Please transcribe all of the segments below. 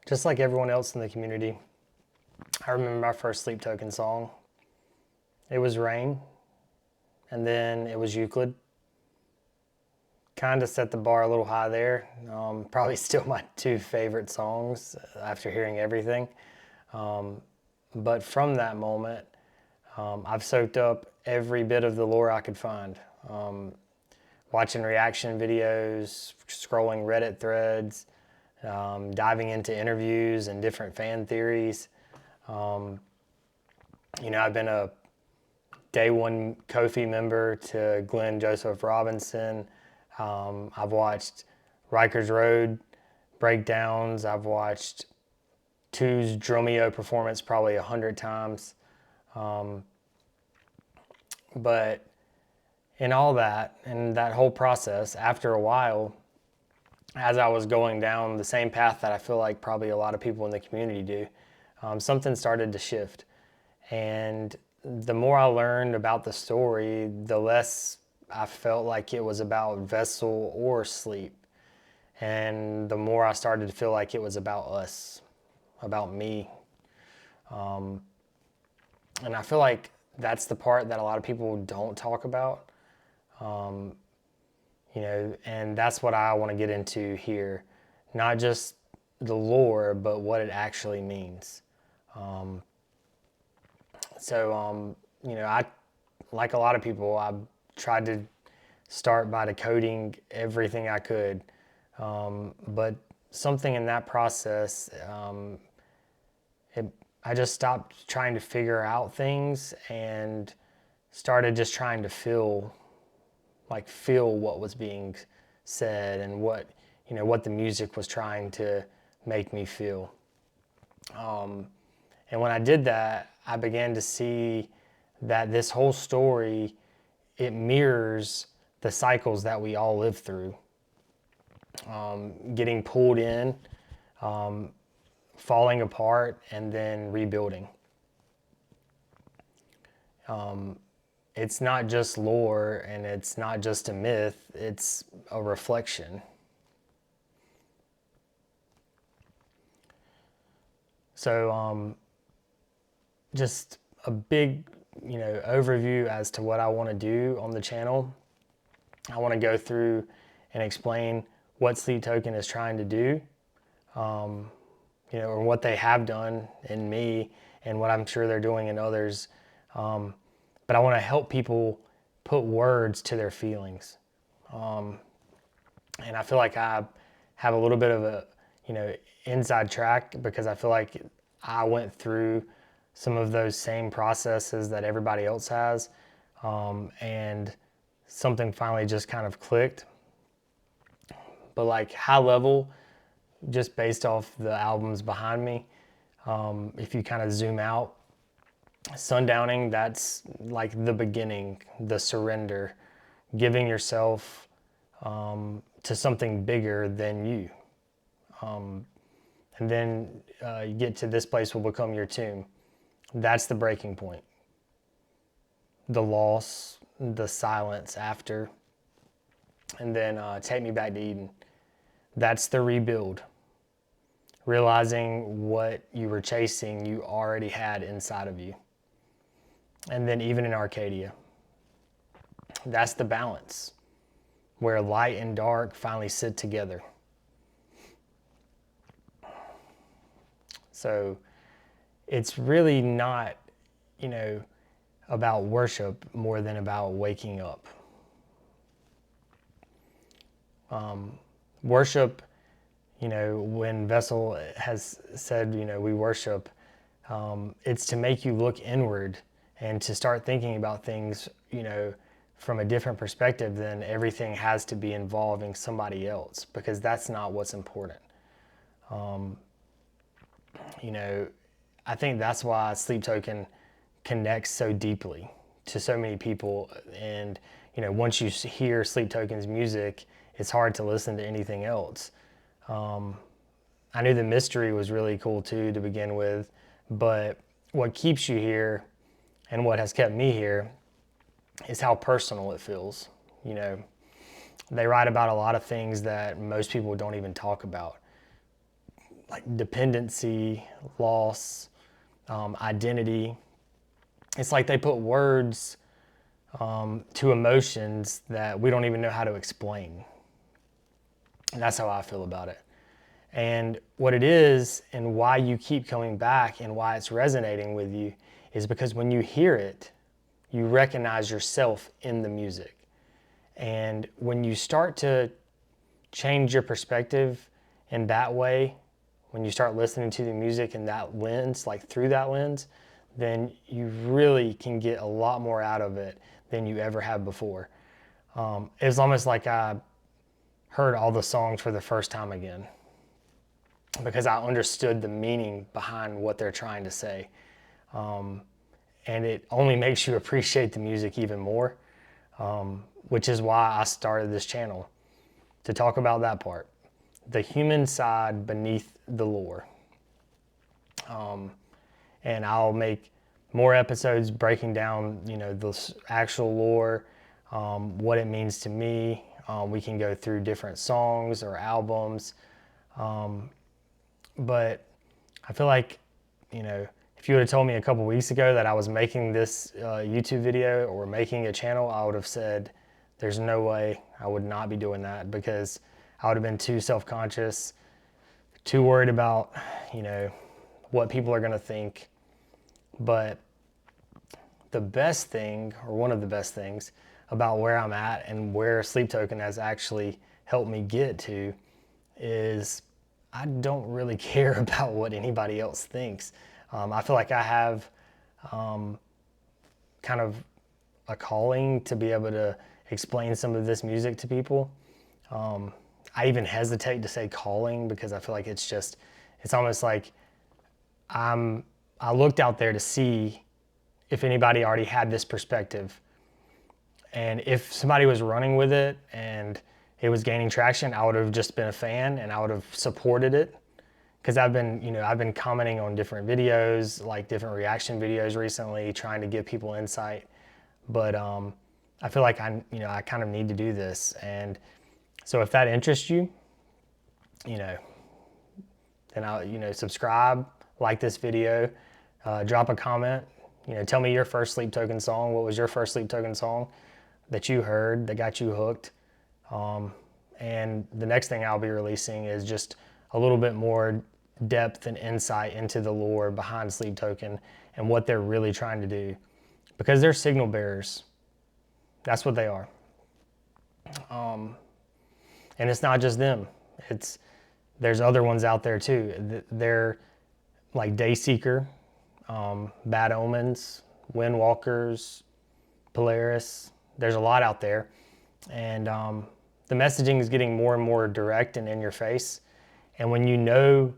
just like everyone else in the community, I remember my first Sleep Token song. It was Rain, and then it was Euclid. Kind of set the bar a little high there. Probably still my two favorite songs after hearing everything. But from that moment, I've soaked up every bit of the lore I could find. Watching reaction videos, scrolling Reddit threads, diving into interviews and different fan theories. I've been a day one Kofi member to Glenn Joseph Robinson. I've watched Rikers Road breakdowns. I've watched Two's Dromeo performance probably 100 times. But in all that, and that whole process, after a while, as I was going down the same path that I feel like probably a lot of people in the community do, something started to shift. And the more I learned about the story, the less I felt like it was about Vessel or Sleep. And the more I started to feel like it was about us, about me. And I feel like that's the part that a lot of people don't talk about. And that's what I want to get into here. Not just the lore, but what it actually means. I, like a lot of people, I tried to start by decoding everything I could. But something in that process, I just stopped trying to figure out things and started just trying to feel what was being said and what the music was trying to make me feel. And when I did that, I began to see that this whole story, it mirrors the cycles that we all live through. Getting pulled in, falling apart, and then rebuilding. It's not just lore and it's not just a myth, it's a reflection. So just a big overview as to what I want to do on the channel. I want to go through and explain what Sleep Token is trying to do, or what they have done in me and what I'm sure they're doing in others. But I want to help people put words to their feelings. And I feel like I have a little bit of a, inside track because I feel like I went through some of those same processes that everybody else has. And something finally just kind of clicked. But like high level, just based off the albums behind me, if you kind of zoom out, Sundowning, that's like the beginning, the surrender, giving yourself to something bigger than you. And then you get to This Place Will Become Your Tomb. That's the breaking point. The loss, the silence after, and then Take Me Back to Eden. That's the rebuild. Realizing what you were chasing, you already had inside of you. And then even in Arcadia, that's the balance where light and dark finally sit together. So it's really not, about worship more than about waking up. Worship, when Vessel has said, we worship, it's to make you look inward and to start thinking about things, from a different perspective than everything has to be involving somebody else, because that's not what's important. I think that's why Sleep Token connects so deeply to so many people. And, once you hear Sleep Token's music, it's hard to listen to anything else. I knew the mystery was really cool too to begin with, but what keeps you here and what has kept me here is how personal it feels. They write about a lot of things that most people don't even talk about. like dependency, loss, identity. It's like they put words to emotions that we don't even know how to explain. And that's how I feel about it. And what it is and why you keep coming back and why it's resonating with you is because when you hear it, you recognize yourself in the music. And when you start to change your perspective in that way, when you start listening to the music in that lens, like through that lens, then you really can get a lot more out of it than you ever have before. It's almost like I heard all the songs for the first time again because I understood the meaning behind what they're trying to say. And it only makes you appreciate the music even more, which is why I started this channel, to talk about that part, the human side beneath the lore. And I'll make more episodes breaking down, the actual lore, what it means to me. We can go through different songs or albums. But I feel like, if you would have told me a couple weeks ago that I was making this YouTube video or making a channel, I would have said, there's no way I would not be doing that, because I would have been too self-conscious, too worried about, what people are going to think. But the best thing, or one of the best things about where I'm at and where Sleep Token has actually helped me get to is I don't really care about what anybody else thinks. I feel like I have kind of a calling to be able to explain some of this music to people. I even hesitate to say calling because I feel like it's almost like I looked out there to see if anybody already had this perspective. And if somebody was running with it and it was gaining traction, I would have just been a fan and I would have supported it. Because I've been commenting on different videos, like different reaction videos recently, trying to give people insight. But I feel like I kind of need to do this. And so if that interests you, then I'll, subscribe, like this video, drop a comment, tell me your first Sleep Token song. What was your first Sleep Token song that you heard that got you hooked? And the next thing I'll be releasing is just a little bit more depth and insight into the lore behind Sleep Token and what they're really trying to do, because they're signal bearers. That's what they are. And it's not just them. There's other ones out there too. They're like Dayseeker, Bad Omens, Windwalkers, Polaris. There's a lot out there. And the messaging is getting more and more direct and in your face. And when you know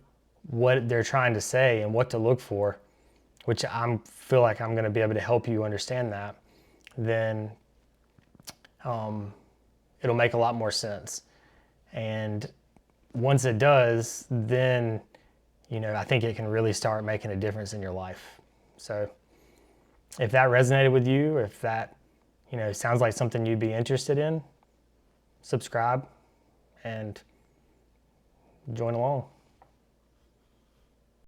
what they're trying to say and what to look for, which I feel like I'm going to be able to help you understand that, then it'll make a lot more sense. And once it does, then, I think it can really start making a difference in your life. So if that resonated with you, if that, sounds like something you'd be interested in, subscribe and join along.